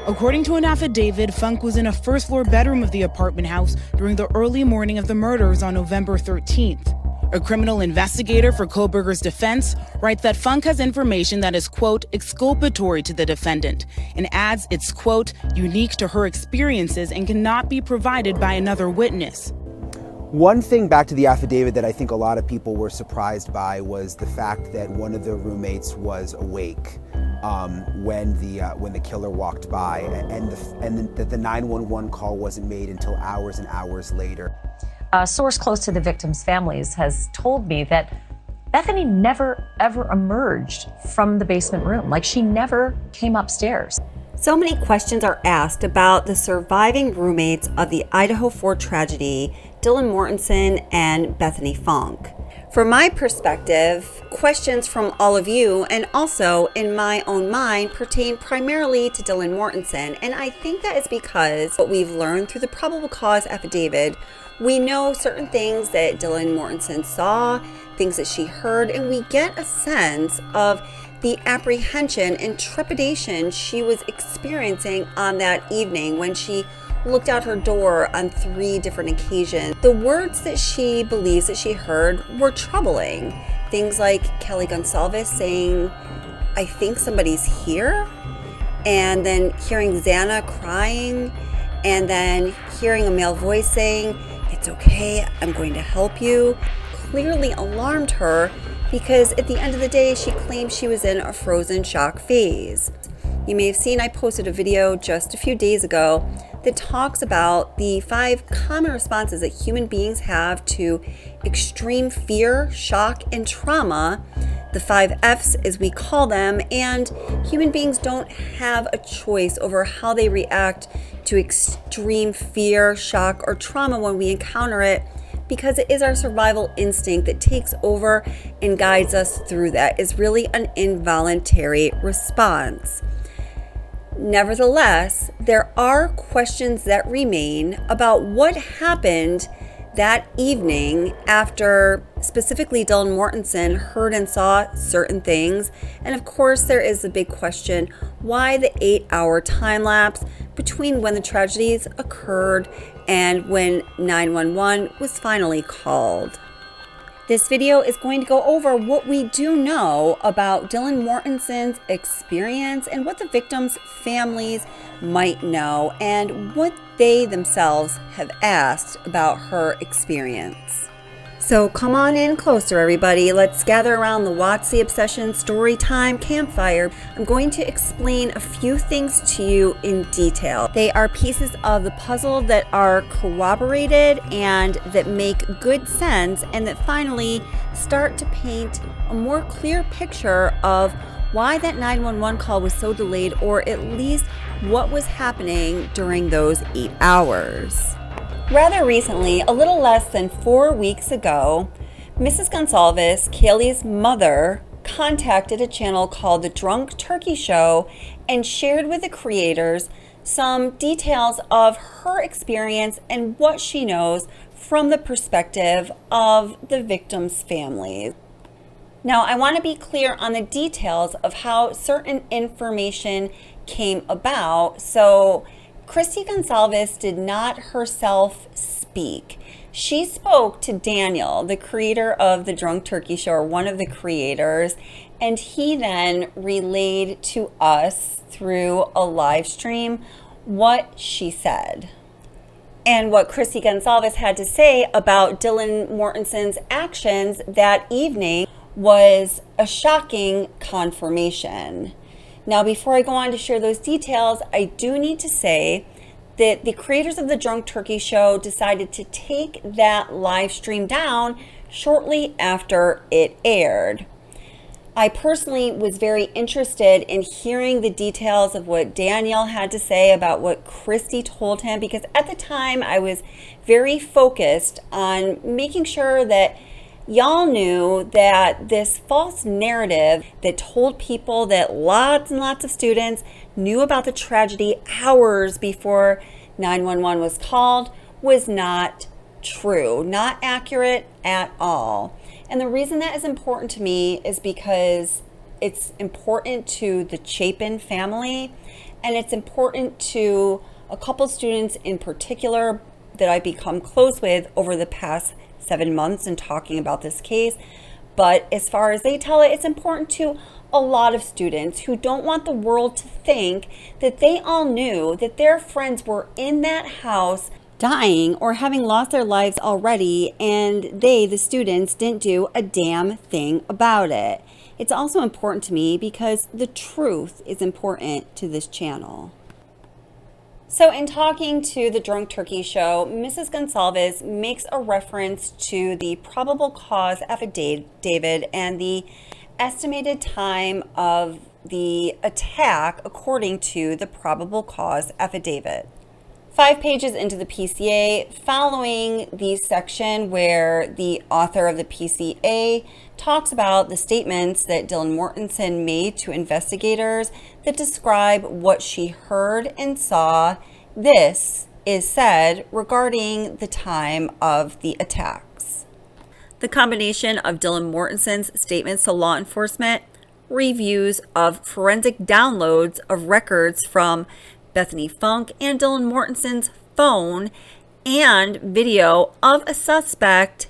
According to an affidavit, Funk was in a first-floor bedroom of the apartment house during the early morning of the murders on November 13th. A criminal investigator for Kohberger's defense writes that Funk has information that is, quote, exculpatory to the defendant, and adds it's, quote, unique to her experiences and cannot be provided by another witness. One thing back to the affidavit that I think a lot of people were surprised by was the fact that one of the roommates was awake when the killer walked by, and that the 911 call wasn't made until hours and hours later. A source close to the victims' families has told me that Bethany never, ever emerged from the basement room. Like, she never came upstairs. So many questions are asked about the surviving roommates of the Idaho 4 tragedy, Dylan Mortensen and Bethany Funk. From my perspective, questions from all of you and also in my own mind pertain primarily to Dylan Mortensen, and I think that is because what we've learned through the probable cause affidavit, we know certain things that Dylan Mortensen saw, things that she heard, and we get a sense of the apprehension and trepidation she was experiencing on that evening when she looked out her door on 3 different occasions. The words that she believes that she heard were troubling. Things like Kelly Gonsalves saying, "I think somebody's here," and then hearing Xana crying, and then hearing a male voice saying, "It's okay, I'm going to help you," clearly alarmed her because at the end of the day, she claimed she was in a frozen shock phase. You may have seen I posted a video just a few days ago that talks about the 5 common responses that human beings have to extreme fear, shock, and trauma, the 5 F's as we call them, and human beings don't have a choice over how they react to extreme fear, shock, or trauma when we encounter it, because it is our survival instinct that takes over and guides us through that. It's really an involuntary response. Nevertheless, there are questions that remain about what happened that evening after specifically Dylan Mortensen heard and saw certain things. And of course, there is the big question, why the 8-hour time lapse between when the tragedies occurred and when 911 was finally called. This video is going to go over what we do know about Dylan Mortensen's experience and what the victims' families might know and what they themselves have asked about her experience. So come on in closer, everybody. Let's gather around the Watsy Obsession Storytime campfire. I'm going to explain a few things to you in detail. They are pieces of the puzzle that are corroborated and that make good sense and that finally start to paint a more clear picture of why that 911 call was so delayed, or at least what was happening during those 8 hours. Rather recently, a little less than 4 weeks ago, Mrs. Gonsalves, Kaylee's mother, contacted a channel called The Drunk Turkey Show and shared with the creators some details of her experience and what she knows from the perspective of the victims' families. Now, I want to be clear on the details of how certain information came about. So, Christy Gonsalves did not herself speak. She spoke to Daniel, the creator of the Drunk Turkey Show, or one of the creators, and he then relayed to us through a live stream what she said. And what Christy Gonsalves had to say about Dylan Mortensen's actions that evening was a shocking confirmation. Now, before I go on to share those details, I do need to say that the creators of the Drunk Turkey Show decided to take that live stream down shortly after it aired. I personally was very interested in hearing the details of what Daniel had to say about what Christy told him, because at the time I was very focused on making sure that y'all knew that this false narrative that told people that lots and lots of students knew about the tragedy hours before 911 was called was not true, not accurate at all. And the reason that is important to me is because it's important to the Chapin family and it's important to a couple students in particular that I've become close with over the past 7 months in talking about this case. But as far as they tell it, it's important to a lot of students who don't want the world to think that they all knew that their friends were in that house dying or having lost their lives already, and they, the students, didn't do a damn thing about it. It's also important to me because the truth is important to this channel. So in talking to the Drunk Turkey Show, Mrs. Gonsalves makes a reference to the probable cause affidavit and the estimated time of the attack according to the probable cause affidavit. 5 pages into the PCA, following the section where the author of the PCA talks about the statements that Dylan Mortensen made to investigators that describe what she heard and saw, this is said regarding the time of the attacks. The combination of Dylan Mortensen's statements to law enforcement, reviews of forensic downloads of records from Bethany Funk and Dylan Mortensen's phone, and video of a suspect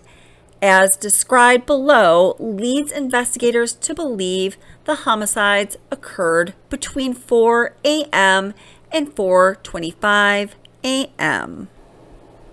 as described below leads investigators to believe the homicides occurred between 4 a.m. and 4:25 a.m.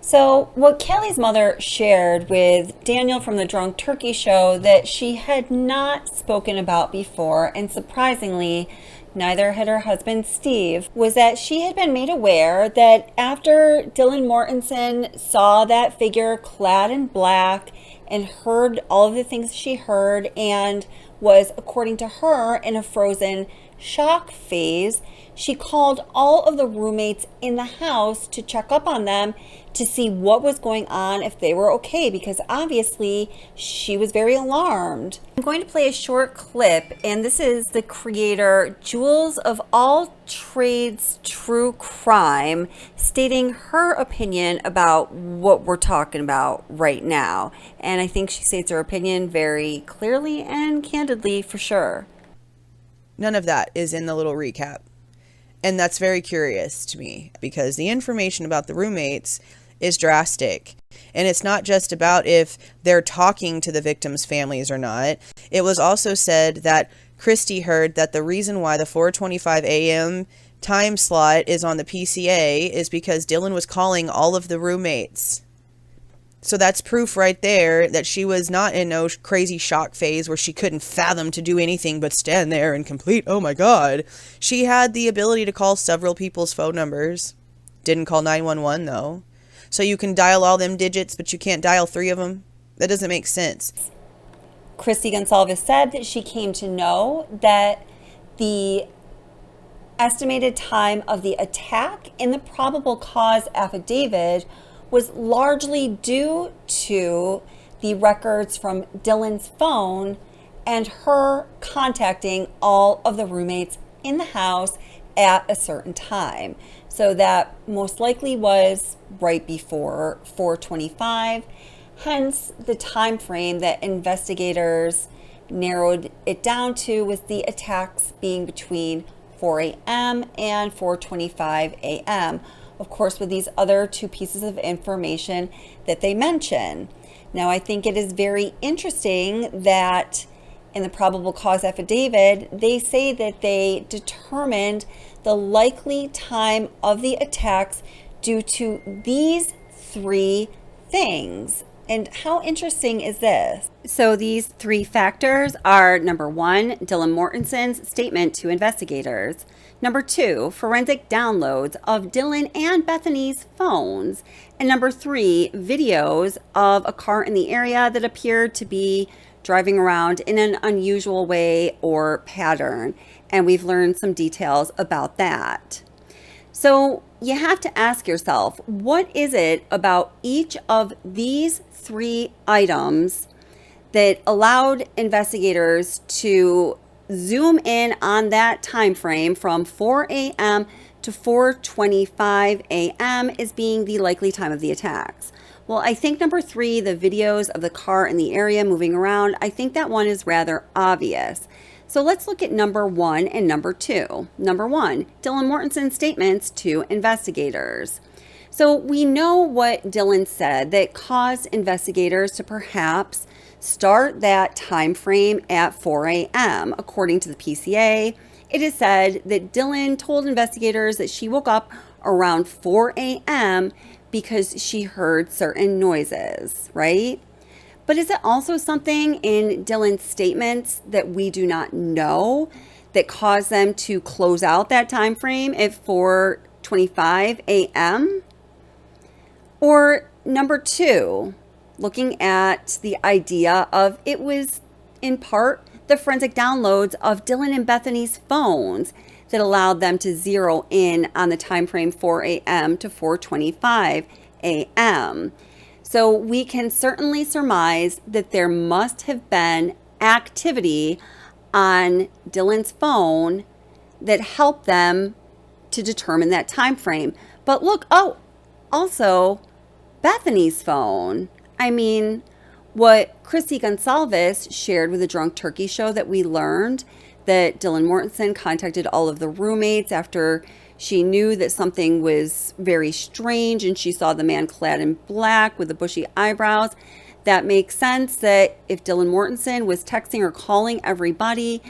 So what Kelly's mother shared with Daniel from the Drunk Turkey Show that she had not spoken about before, and surprisingly, neither had her husband Steve, was that she had been made aware that after Dylan Mortensen saw that figure clad in black and heard all of the things she heard and was, according to her, in a frozen shock phase, she called all of the roommates in the house to check up on them to see what was going on, if they were okay, because obviously she was very alarmed. I'm going to play a short clip, and this is the creator, Jules of All Trades True Crime, stating her opinion about what we're talking about right now. And I think she states her opinion very clearly and candidly, for sure. None of that is in the little recap. And that's very curious to me because the information about the roommates is drastic. And it's not just about if they're talking to the victims' families or not. It was also said that Christy heard that the reason why the 4:25 a.m. time slot is on the PCA is because Dylan was calling all of the roommates. So that's proof right there that she was not in no crazy shock phase where she couldn't fathom to do anything but stand there in complete, oh my God. She had the ability to call several people's phone numbers. Didn't call 911 though. So you can dial all them digits, but you can't dial 3 of them? That doesn't make sense. Christy Gonsalves said that she came to know that the estimated time of the attack in the probable cause affidavit was largely due to the records from Dylan's phone and her contacting all of the roommates in the house at a certain time. So that most likely was right before 4:25, hence the time frame that investigators narrowed it down to with the attacks being between 4 a.m. and 4:25 a.m. Of course, with these other 2 pieces of information that they mention. Now, I think it is very interesting that in the probable cause affidavit, they say that they determined the likely time of the attacks due to these 3 things. And how interesting is this? So these 3 factors are, number 1, Dylan Mortensen's statement to investigators. Number 2, forensic downloads of Dylan and Bethany's phones. And number 3, videos of a car in the area that appeared to be driving around in an unusual way or pattern. And we've learned some details about that. So you have to ask yourself, what is it about each of these 3 items that allowed investigators to zoom in on that time frame from 4 a.m. to 4:25 a.m. as being the likely time of the attacks? Well, I think number 3, the videos of the car in the area moving around, I think that one is rather obvious. So let's look at number 1 and number 2. Number 1, Dylan Mortensen's statements to investigators. So we know what Dylan said that caused investigators to perhaps start that time frame at 4 a.m. According to the PCA, it is said that Dylan told investigators that she woke up around 4 a.m. because she heard certain noises, right? But is it also something in Dylan's statements that we do not know that caused them to close out that time frame at 4:25 a.m.? Or number 2, looking at the idea of it was in part the forensic downloads of Dylan and Bethany's phones that allowed them to zero in on the time frame 4 a.m. to 4:25 a.m. So we can certainly surmise that there must have been activity on Dylan's phone that helped them to determine that time frame. But look, also Bethany's phone. I mean, what Christy Gonsalves shared with the Drunk Turkey Show, that we learned that Dylan Mortensen contacted all of the roommates after she knew that something was very strange and she saw the man clad in black with the bushy eyebrows. That makes sense that if Dylan Mortensen was texting or calling everybody,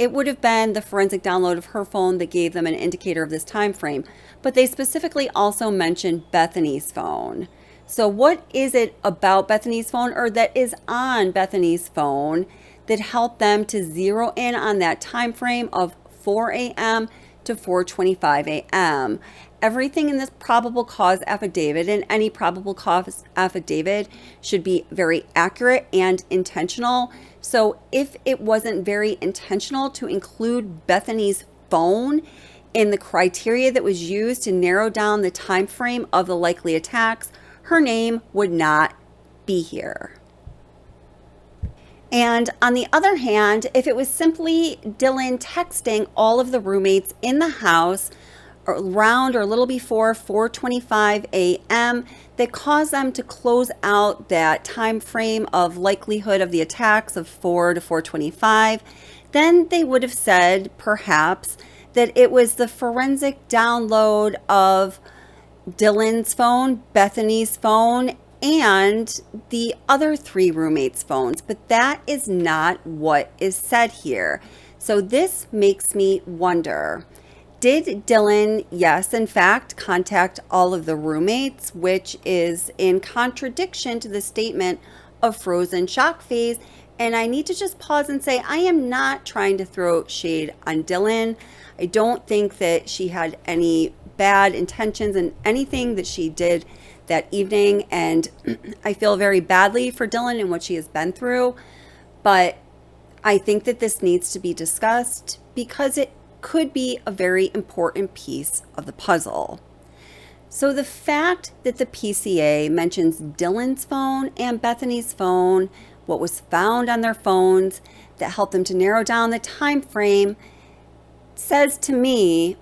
it would have been the forensic download of her phone that gave them an indicator of this time frame. But they specifically also mentioned Bethany's phone. So what is it about Bethany's phone, or that is on Bethany's phone, that helped them to zero in on that time frame of 4 a.m. to 4:25 a.m.? Everything in this probable cause affidavit, and any probable cause affidavit, should be very accurate and intentional. So if it wasn't very intentional to include Bethany's phone in the criteria that was used to narrow down the time frame of the likely attacks, her name would not be here. And on the other hand, if it was simply Dylan texting all of the roommates in the house around or a little before 4:25 a.m. that caused them to close out that time frame of likelihood of the attacks of 4 to 4:25, then they would have said perhaps that it was the forensic download of Dylan's phone, Bethany's phone, and the other 3 roommates' phones. But that is not what is said here. So this makes me wonder, did Dylan, yes, in fact, contact all of the roommates, which is in contradiction to the statement of frozen shock phase? And I need to just pause and say, I am not trying to throw shade on Dylan. I don't think that she had any bad intentions in anything that she did that evening. And I feel very badly for Dylan and what she has been through. But I think that this needs to be discussed because it could be a very important piece of the puzzle. So the fact that the PCA mentions Dylan's phone and Bethany's phone, what was found on their phones that helped them to narrow down the time frame, says to me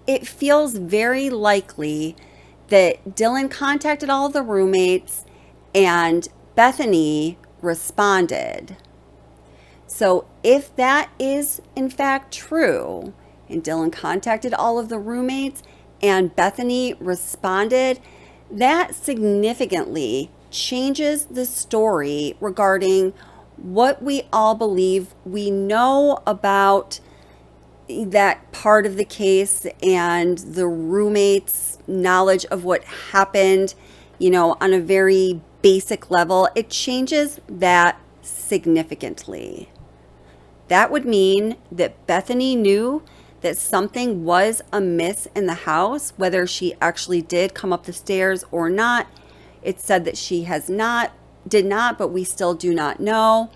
it feels very likely that Dylan contacted all of the roommates and Bethany responded. So if that is in fact true, and Dylan contacted all of the roommates and Bethany responded, that significantly changes the story regarding what we all believe we know about that part of the case and the roommates' knowledge of what happened, on a very basic level. It changes that significantly. That would mean that Bethany knew that something was amiss in the house, whether she actually did come up the stairs or not. It's said that she did not, but we still do not know.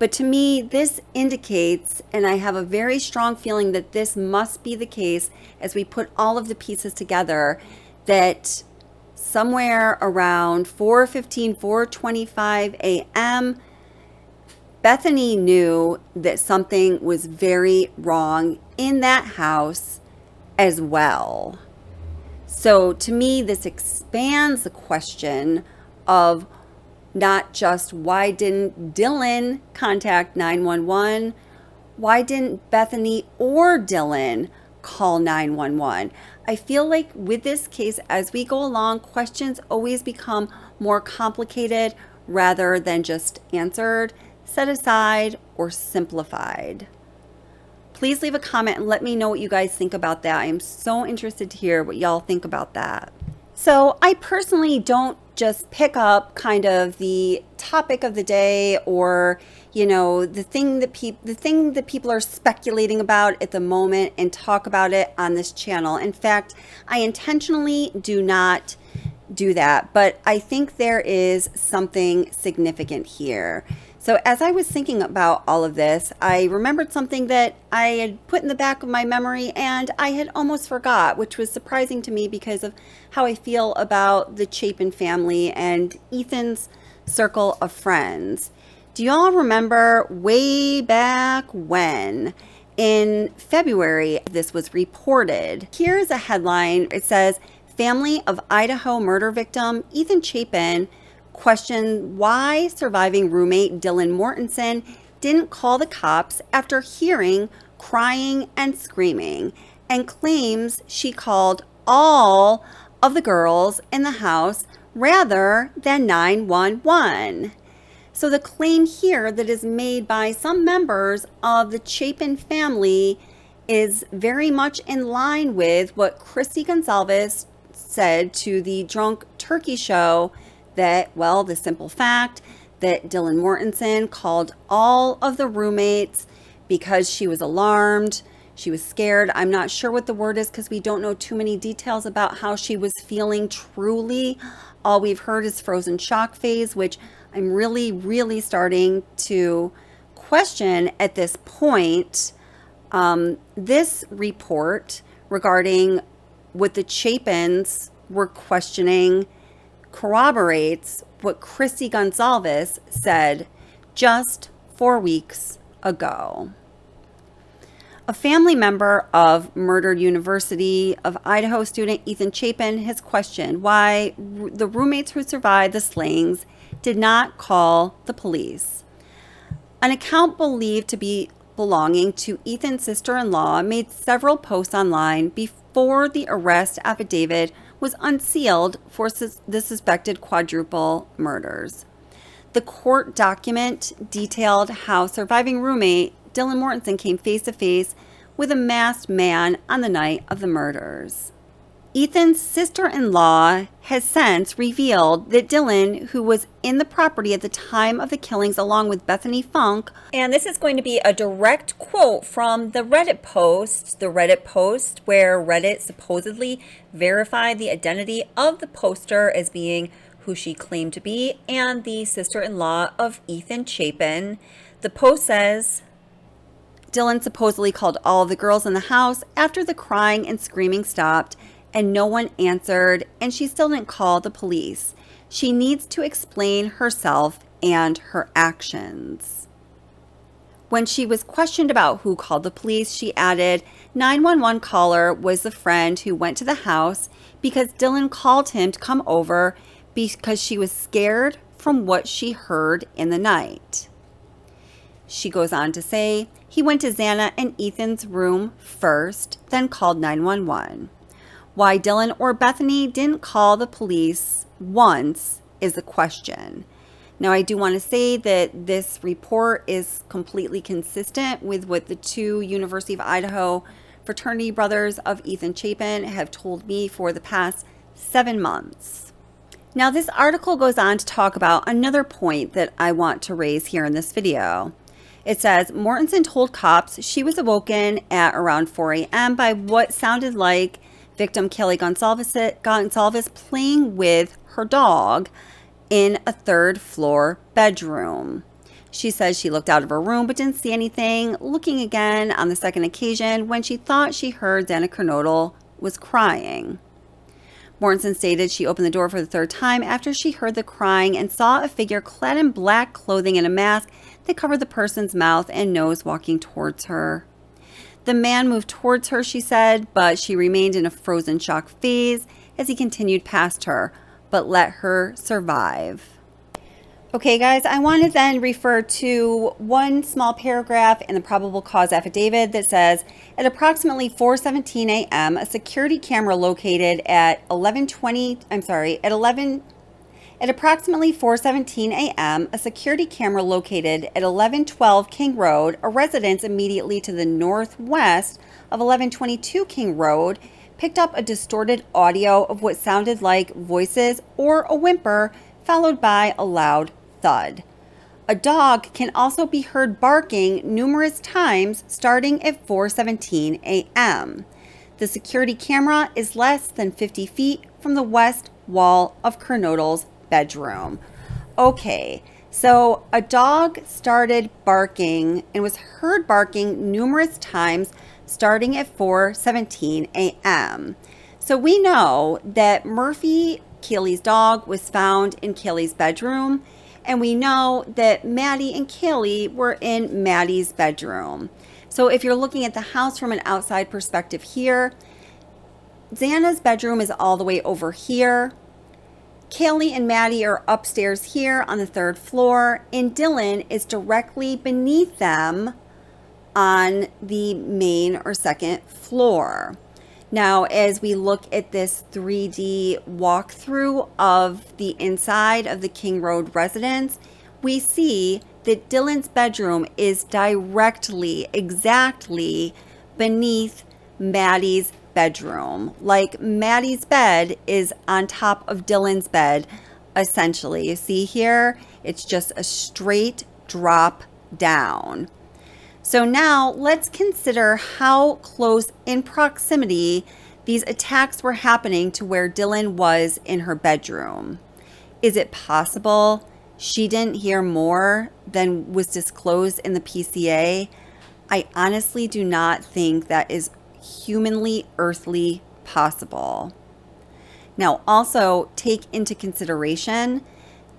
But to me, this indicates, and I have a very strong feeling that this must be the case as we put all of the pieces together, that somewhere around 4:15, 4:25 a.m., Bethany knew that something was very wrong in that house as well. So to me, this expands the question of not just why didn't Dylan contact 911 Why didn't Bethany or Dylan call 911? I feel like with this case, as we go along, questions always become more complicated rather than just answered, set aside, or simplified. Please leave a comment and let me know what you guys think about that. I am so interested to hear what y'all think about that. So I personally don't just pick up kind of the topic of the day or, you know, the thing that people are speculating about at the moment and talk about it on this channel. In fact, I intentionally do not do that, but I think there is something significant here. So as I was thinking about all of this, I remembered something that I had put in the back of my memory and I had almost forgot, which was surprising to me because of how I feel about the Chapin family and Ethan's circle of friends. Do you all remember way back when, in February, this was reported? Here's a headline. It says, "Family of Idaho murder victim Ethan Chapin questioned why surviving roommate Dylan Mortensen didn't call the cops after hearing crying and screaming, and claims she called all of the girls in the house rather than 911. So the claim here that is made by some members of the Chapin family is very much in line with what Christy Gonzalez said to the Drunk Turkey Show, that, well, the simple fact that Dylan Mortensen called all of the roommates because she was alarmed, she was scared. I'm not sure what the word is because we don't know too many details about how she was feeling truly. All we've heard is frozen shock phase, which I'm really, really starting to question at this point. This report regarding what the Chapins were questioning corroborates what Christy Gonzalez said just 4 weeks ago. A family member of murdered University of Idaho student Ethan Chapin has questioned why the roommates who survived the slayings did not call the police. An account believed to be belonging to Ethan's sister-in-law made several posts online before the arrest affidavit was unsealed for the suspected quadruple murders. The court document detailed how surviving roommate Dylan Mortensen came face to face with a masked man on the night of the murders. Ethan's sister-in-law has since revealed that Dylan, who was in the property at the time of the killings along with Bethany Funk, and this is going to be a direct quote from the Reddit post where Reddit supposedly verified the identity of the poster as being who she claimed to be and the sister-in-law of Ethan Chapin. The post says, Dylan supposedly called all of the girls in the house after the crying and screaming stopped and no one answered, and she still didn't call the police. She needs to explain herself and her actions. When she was questioned about who called the police, she added, 911 caller was the friend who went to the house because Dylan called him to come over because she was scared from what she heard in the night. She goes on to say, he went to Xana and Ethan's room first, then called 911. Why Dylan or Bethany didn't call the police once is the question. Now, I do want to say that this report is completely consistent with what the two University of Idaho fraternity brothers of Ethan Chapin have told me for the past 7 months. Now, this article goes on to talk about another point that I want to raise here in this video. It says, Mortensen told cops she was awoken at around 4 a.m. by what sounded like victim Kelly Gonzalez playing with her dog in a third-floor bedroom. She says she looked out of her room but didn't see anything, looking again on the second occasion when she thought she heard Xana Kernodle was crying. Mortensen stated she opened the door for the third time after she heard the crying and saw a figure clad in black clothing and a mask that covered the person's mouth and nose walking towards her. The man moved towards her, she said, but she remained in a frozen shock phase as he continued past her, but let her survive. Okay, guys, I want to then refer to one small paragraph in the probable cause affidavit that says, at approximately 4:17 a.m., a security camera located at At approximately 4:17 a.m., a security camera located at 1112 King Road, a residence immediately to the northwest of 1122 King Road, picked up a distorted audio of what sounded like voices or a whimper, followed by a loud thud. A dog can also be heard barking numerous times starting at 4:17 a.m. The security camera is less than 50 feet from the west wall of Kernodle's bedroom. Okay, so a dog started barking and was heard barking numerous times starting at 4:17 a.m. So we know that Murphy, Kaylee's dog, was found in Kaylee's bedroom, and we know that Maddie and Kaylee were in Maddie's bedroom. So if you're looking at the house from an outside perspective here, Xana's bedroom is all the way over here. Kaylee and Maddie are upstairs here on the 3rd floor, and Dylan is directly beneath them on the main or 2nd floor. Now, as we look at this 3D walkthrough of the inside of the King Road residence, we see that Dylan's bedroom is directly, exactly beneath Maddie's bedroom. Like Maddie's bed is on top of Dylan's bed, essentially. You see here, it's just a straight drop down. So now let's consider how close in proximity these attacks were happening to where Dylan was in her bedroom. Is it possible she didn't hear more than was disclosed in the PCA? I honestly do not think that is humanly earthly possible. Now, also take into consideration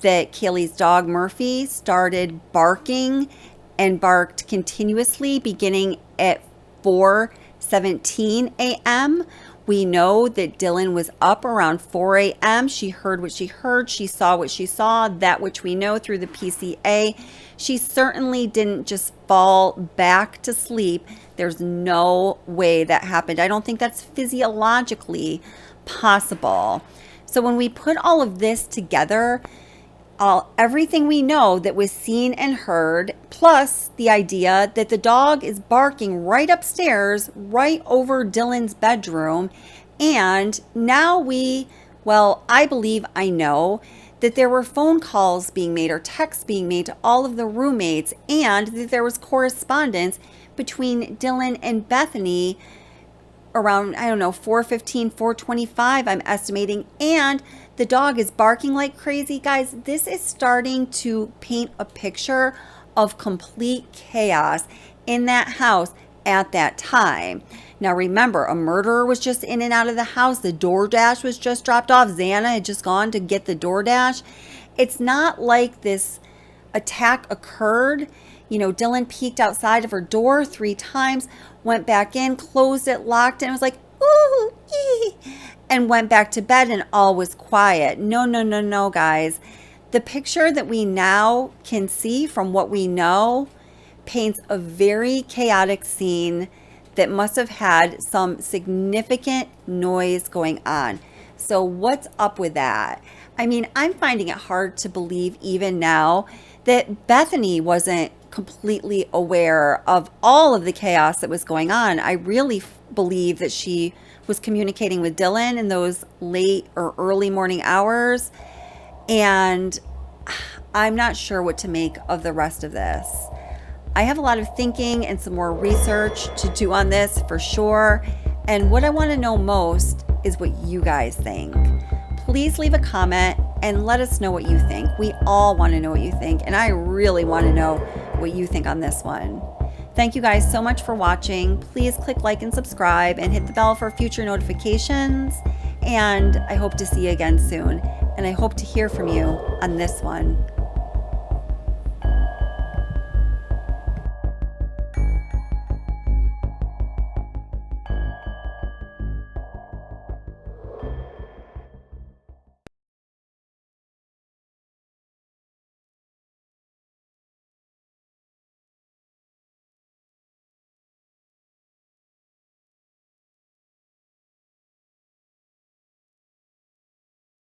that Kaylee's dog Murphy started barking and barked continuously beginning at 4:17 a.m. We know that Dylan was up around 4 a.m. She heard what she heard. She saw what she saw, that which we know through the PCA. She certainly didn't just fall back to sleep. There's no way that happened. I don't think that's physiologically possible. So when we put all of this together, everything we know that was seen and heard, plus the idea that the dog is barking right upstairs, right over Dylan's bedroom. And now I believe I know that there were phone calls being made or texts being made to all of the roommates, and that there was correspondence between Dylan and Bethany around, 4:15, 4:25, I'm estimating, and the dog is barking like crazy. Guys, this is starting to paint a picture of complete chaos in that house at that time. Now remember, a murderer was just in and out of the house. The DoorDash was just dropped off. Xana had just gone to get the DoorDash. It's not like this attack occurred. Dylan peeked outside of her door 3 times, went back in, closed it, locked it, and was like, ooh, ee, and went back to bed, and all was quiet. No, guys. The picture that we now can see from what we know paints a very chaotic scene that must have had some significant noise going on. So what's up with that? I'm finding it hard to believe even now that Bethany wasn't completely aware of all of the chaos that was going on. I really believe that she was communicating with Dylan in those late or early morning hours, and I'm not sure what to make of the rest of this. I have a lot of thinking and some more research to do on this for sure, and what I want to know most is what you guys think. Please leave a comment and let us know what you think. We all want to know what you think, and I really want to know what you think on this one. Thank you guys so much for watching. Please click like and subscribe and hit the bell for future notifications. And I hope to see you again soon. And I hope to hear from you on this one.